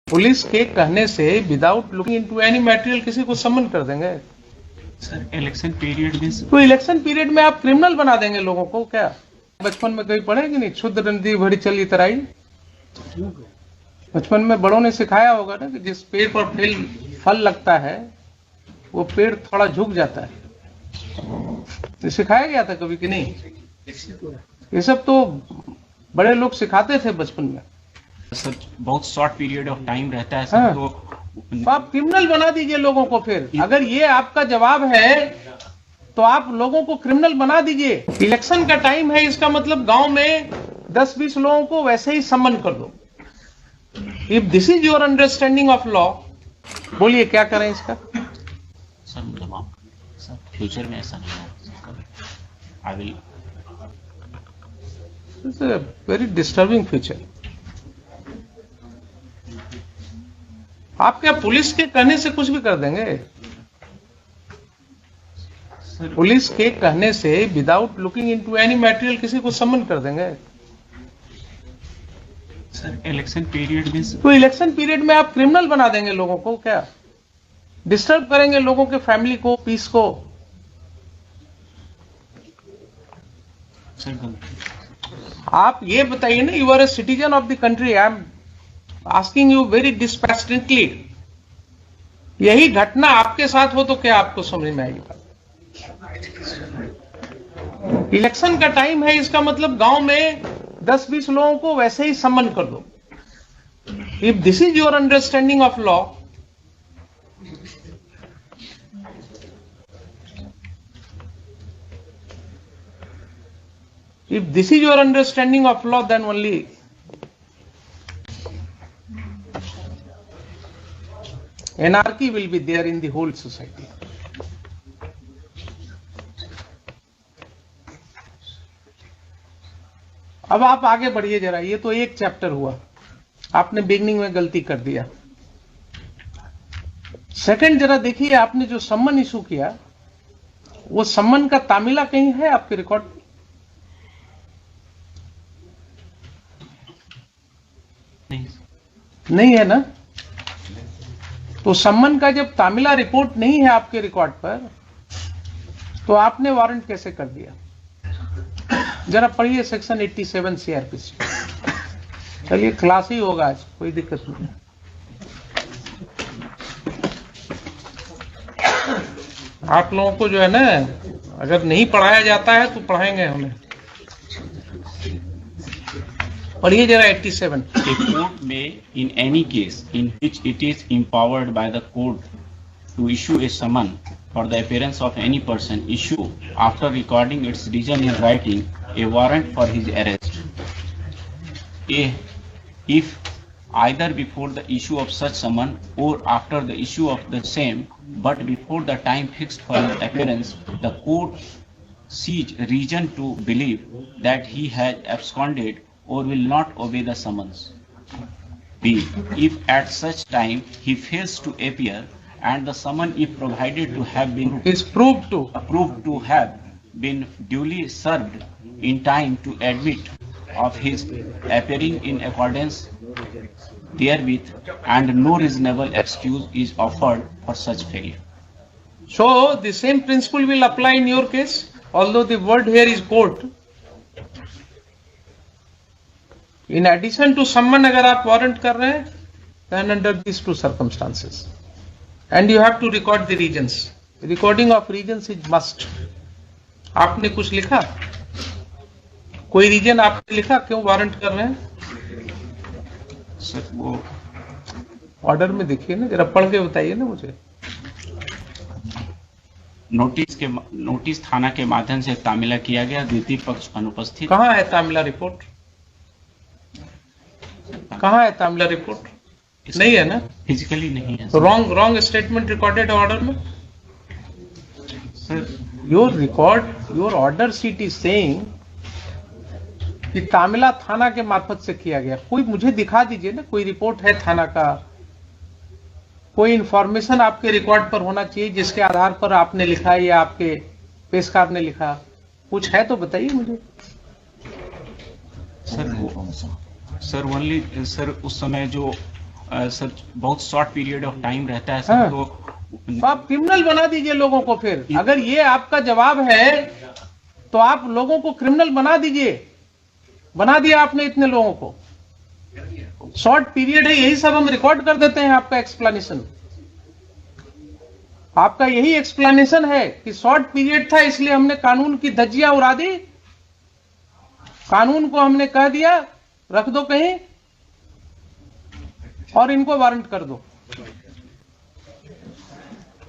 Police के कहने से without looking into any material किसी को समन कर देंगे? सर इलेक्शन पीरियड में तो इलेक्शन पीरियड में आप क्रिमिनल बना देंगे लोगों को क्या? बचपन में कहीं पढ़े कि नहीं, क्षुद्र नदी भरी चली तराई? बचपन में बड़ों ने सिखाया होगा ना कि जिस पेड़ पर फल लगता है वो पेड़ थोड़ा झुक जाता है। तो सिखाया गया था कभी कि नहीं? ये सब तो बड़े लोग सिखाते थे बचपन में। सर बहुत शॉर्ट पीरियड ऑफ टाइम रहता है सर। हाँ। तो आप क्रिमिनल बना दीजिए लोगों को। फिर अगर ये आपका जवाब है तो आप लोगों को क्रिमिनल बना दीजिए। इलेक्शन का टाइम है, इसका मतलब गांव में 10-20 लोगों को वैसे ही समन कर दो। If this is your understanding of law, बोलिए क्या करें इसका? सर मतलब आप सर फ्यूचर में ऐसा नहीं होगा। I will it's a very disturbing future. आप क्या पुलिस के कहने से कुछ भी कर देंगे? पुलिस के कहने से without looking into any material किसी को समन कर देंगे? सर इलेक्शन पीरियड में तो इलेक्शन पीरियड में आप क्रिमिनल बना देंगे लोगों को क्या? डिस्टर्ब करेंगे लोगों के फैमिली को, पीस को। सर आप ये बताइए ना, you are a citizen of the country. I am asking you very dispassionately. यही घटना आपके साथ हो तो क्या आपको समझ में आएगी बात? इलेक्शन का टाइम है, इसका मतलब गांव में 10-20 लोगों को वैसे ही समन कर दो। If this is your understanding of law, if this is your understanding of law, then only anarchy will be there in the whole society. अब आप आगे बढ़िए जरा। ये तो एक चैप्टर हुआ, आपने बिगनिंग में गलती कर दिया। सेकंड जरा देखिए, आपने जो सम्मन इशू किया, वो सम्मन का तामिला कहीं है आपके रिकॉर्ड? नहीं है ना? तो सम्मन का जब तामिला रिपोर्ट नहीं है आपके रिकॉर्ड पर, तो आपने वारंट कैसे कर दिया? जरा पढ़िए सेक्शन 87 सीआरपीसी। चलिए क्लास ही होगा आज, कोई दिक्कत नहीं। आप लोगों को जो है ना, अगर नहीं पढ़ाया जाता है तो पढ़ाएंगे हमें। पढ़िए जरा 87। A court may, in any case in which it is empowered by the court to issue a summon for the appearance of any person, issue, after recording its reason in writing, a warrant for his arrest. If either before the issue of such summon or after the issue of the same, but before the time fixed for his appearance, the court sees reason to believe that he has absconded or will not obey the summons. B. If at such time he fails to appear and the summon is provided to have been is proved to have been duly served in time to admit of his appearing in accordance therewith, and no reasonable excuse is offered for such failure. So the same principle will apply in your case, although the word here is court. In addition to summon, अगर आप warrant कर रहे हैं, then under these two circumstances, and you have to record the reasons. Recording of reasons is must. आपने कुछ लिखा? कोई reason आपने लिखा क्यों वारंट कर रहे हैं? सर वो ऑर्डर में देखिए ना, जरा पढ़ के बताइए ना मुझे। नोटिस थाना के माध्यम से तामिला किया गया, द्वितीय पक्ष अनुपस्थित। कहाँ है तामिला रिपोर्ट? कहाँ है तामिला रिपोर्ट? नहीं है ना? फिजिकली नहीं है। तो रॉन्ग स्टेटमेंट रिकॉर्डेड ऑर्डर में। Sir your order sheet is saying कि तामिला थाना के मार्फत से किया गया। कोई मुझे दिखा दीजिए ना, कोई रिपोर्ट है थाना का, कोई इंफॉर्मेशन आपके रिकॉर्ड पर होना चाहिए जिसके आधार पर आपने लिखा या आपके पेशकार ने लिखा। कुछ है तो बताइए मुझे। सर ओनली सर उस समय जो सर बहुत शॉर्ट पीरियड ऑफ टाइम रहता है हाँ। सर, तो आप क्रिमिनल बना दीजिए लोगों को। फिर अगर ये आपका जवाब है तो आप लोगों को क्रिमिनल बना दीजिए। बना दिया आपने इतने लोगों को, शॉर्ट पीरियड है, यही सब हम रिकॉर्ड कर देते हैं। आपका एक्सप्लेनेशन, आपका यही एक्सप्लेनेशन है कि शॉर्ट पीरियड था इसलिए हमने कानून की धज्जियां उड़ा दी, कानून को हमने कह दिया रख दो कहीं और इनको वारंट कर दो।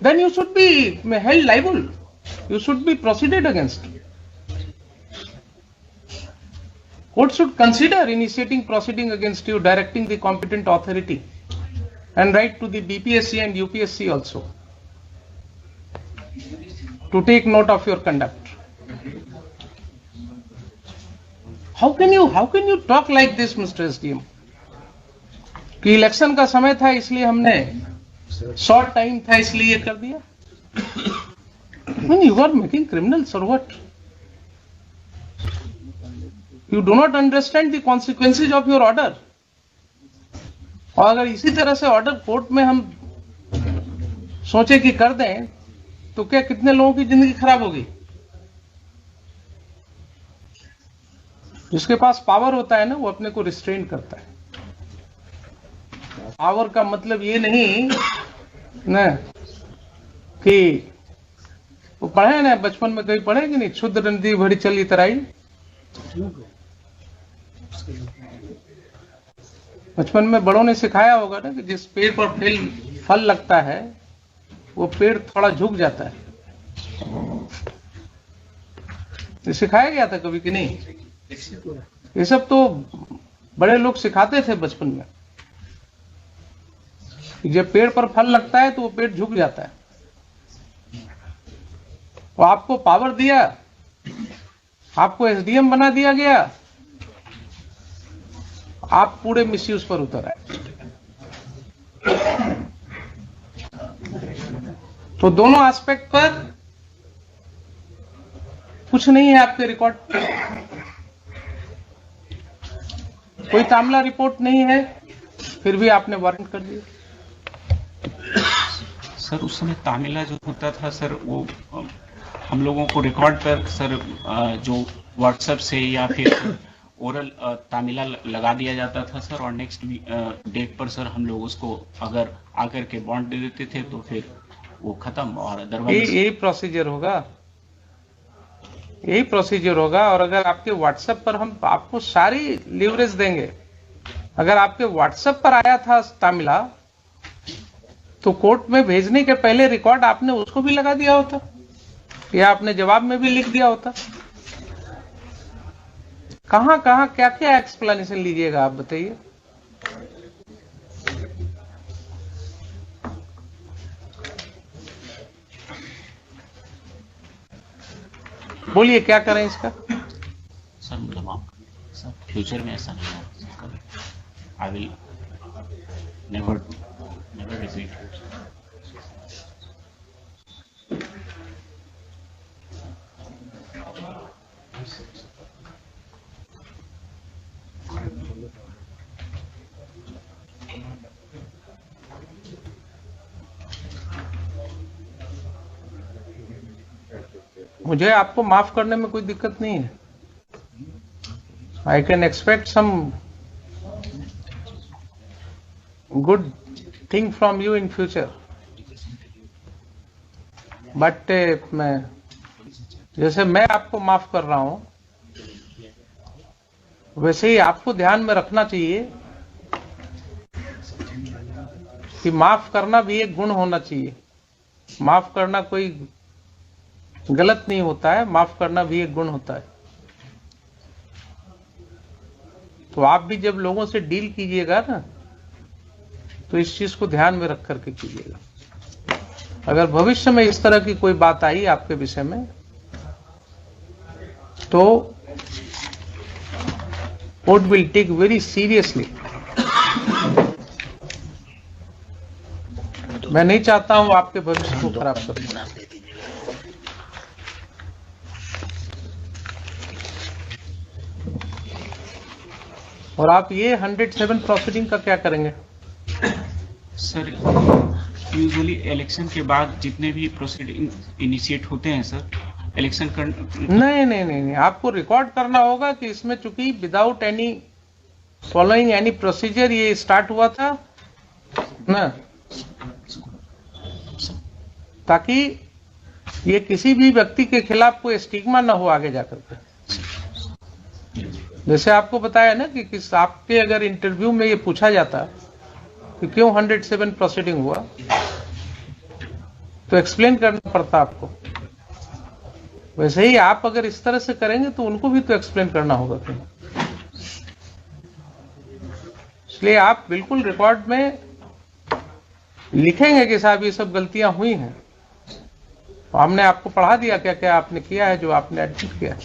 Then you should be held liable. You should be proceeded against. Court should consider initiating proceeding against you, directing the competent authority, and write to the BPSC and UPSC also to take note of your conduct. How can you talk like this, Mr. SDM? कि election का समय था इसलिए हमने, short time था इसलिए ये कर दिया। You are making criminals or what? You do not understand the consequences of your order. और अगर इसी तरह से ऑर्डर कोर्ट में हम सोचे कि कर दें तो क्या कितने लोगों की जिंदगी खराब होगी। जिसके पास पावर होता है ना वो अपने को रिस्ट्रेन करता है। पावर का मतलब ये नहीं ना कि वो पढ़े ना, बचपन में कहीं पढ़े कि नहीं, क्षुद्र नदी भरी चली तराई। बचपन में बड़ों ने सिखाया होगा ना कि जिस पेड़ पर फल लगता है वो पेड़ थोड़ा झुक जाता है। ये सिखाया गया था कभी कि नहीं? ये सब तो बड़े लोग सिखाते थे बचपन में। जब पेड़ पर फल लगता है तो वो पेड़ झुक जाता है। वो आपको पावर दिया, आपको एसडीएम बना दिया गया, आप पूरे मिसयूज पर उतर आए। तो दोनों एस्पेक्ट पर कुछ नहीं है आपके रिकॉर्ड, कोई तामला रिपोर्ट नहीं है, फिर भी आपने वारंट कर दिया। सर उस समय तामिला जो होता था सर, वो हम लोगों को रिकॉर्ड पर सर जो व्हाट्सएप से या फिर ओरल तामिला लगा दिया जाता था सर, और नेक्स्ट डेट पर सर हम लोग उसको अगर आकर के बॉन्ड दे देते थे तो फिर वो खत्म। और अदरवाइज यही प्रोसीजर होगा, यही प्रोसीजर होगा। और अगर आपके व्हाट्सएप पर हम आपको सारी लीवरेज देंगे, अगर आपके व्हाट्सएप पर आया था तामिला तो कोर्ट में भेजने के पहले रिकॉर्ड आपने उसको भी लगा दिया होता, या आपने जवाब में भी लिख दिया होता। कहां कहां क्या क्या एक्सप्लेनेशन लीजिएगा आप बताइए। बोलिए क्या करें इसका। सर मतलब सर फ्यूचर में ऐसा नहीं होगा। I will never repeat. मुझे आपको माफ करने में कोई दिक्कत नहीं है। I can expect some good thing from you in future, but मैं जैसे मैं आपको माफ कर रहा हूं वैसे ही आपको ध्यान में रखना चाहिए कि माफ करना भी एक गुण होना चाहिए। माफ करना कोई गलत नहीं होता है, माफ करना भी एक गुण होता है। तो आप भी जब लोगों से डील कीजिएगा ना तो इस चीज को ध्यान में रख करके कीजिएगा। अगर भविष्य में इस तरह की कोई बात आई आपके विषय में तो court will take very seriously. मैं नहीं चाहता हूं आपके भविष्य को खराब करना। और आप ये 107 प्रोसीडिंग का क्या करेंगे? सर यूजुअली इलेक्शन के बाद जितने भी प्रोसीडिंग इनिशिएट होते हैं सर, इलेक्शन कर नहीं, आपको रिकॉर्ड करना होगा कि इसमें चूंकि without any following any procedure ये स्टार्ट हुआ था ना, ताकि ये किसी भी व्यक्ति के खिलाफ कोई स्टिग्मा ना हो आगे जाकर के। जैसे आपको बताया ना कि किस आपके अगर इंटरव्यू में ये पूछा जाता कि क्यों 107 प्रोसीडिंग हुआ, तो एक्सप्लेन करना पड़ता आपको। वैसे ही आप अगर इस तरह से करेंगे तो उनको भी तो एक्सप्लेन करना होगा फिर। इसलिए आप बिल्कुल रिकॉर्ड में लिखेंगे कि साहब ये सब गलतियां हुई हैं, तो हमने आपको पढ़ा दिया क्या क्या आपने किया है जो आपने एडमिट किया है।